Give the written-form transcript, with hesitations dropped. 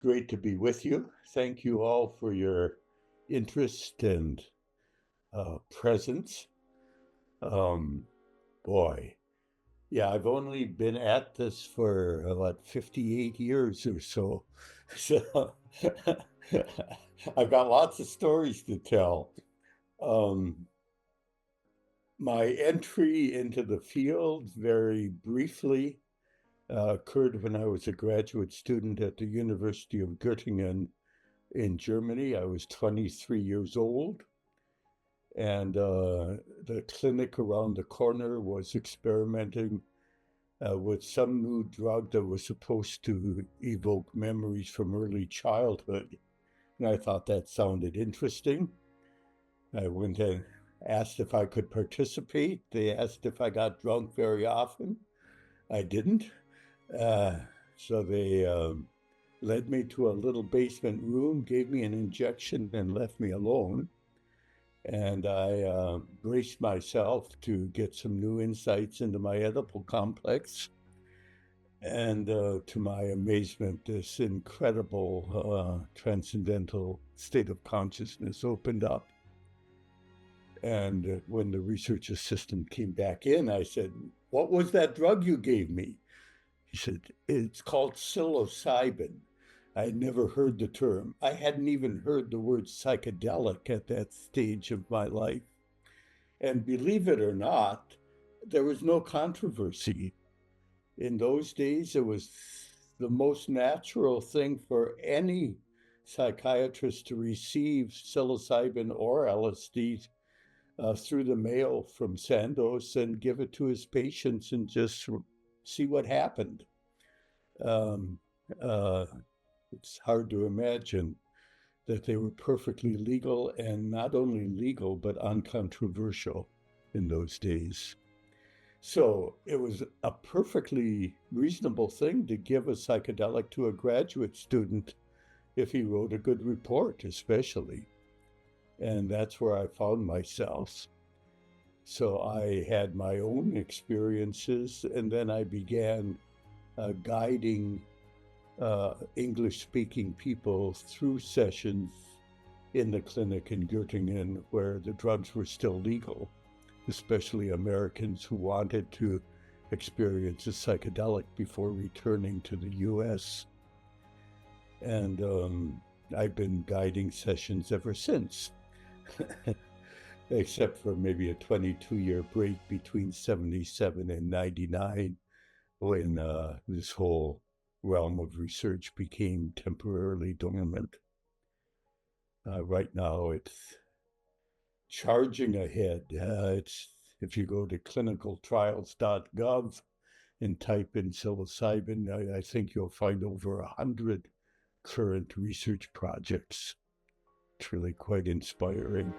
Great to be with you. Thank you all for your interest and presence. Um, Boy, yeah, I've only been at this for about 58 years or so. So I've got lots of stories to tell. Um, my entry into the field, very briefly, occurred when I was a graduate student at the University of Göttingen in Germany. I was 23 years old, and the clinic around the corner was experimenting with some new drug that was supposed to evoke memories from early childhood. And I thought that sounded interesting. I went and asked if I could participate. They asked if I got drunk very often. I didn't. Uh, so they led me to a little basement room, gave me an injection, and left me alone. And I braced myself to get some new insights into my Oedipal complex. And to my amazement, this incredible transcendental state of consciousness opened up. And when the research assistant came back in, I said, "What was that drug you gave me?" He said, "It's called psilocybin." I had never heard the term. I hadn't even heard the word psychedelic at that stage of my life. And believe it or not, there was no controversy. In those days, it was the most natural thing for any psychiatrist to receive psilocybin or LSD through the mail from Sandoz and give it to his patients and just see what happened. Um, uh, it's hard to imagine that they were perfectly legal, and not only legal, but uncontroversial in those days. So it was a perfectly reasonable thing to give a psychedelic to a graduate student if he wrote a good report, especially. And that's where I found myself. So I had my own experiences, and then I began guiding English speaking people through sessions in the clinic in Göttingen where the drugs were still legal, especially Americans who wanted to experience a psychedelic before returning to the US. And I've been guiding sessions ever since, except for maybe a 22-year break between 77 and 99 when this whole realm of research became temporarily dormant. Right now, it's charging ahead. It's if you go to clinicaltrials.gov and type in psilocybin, I think you'll find over 100 current research projects. It's really quite inspiring.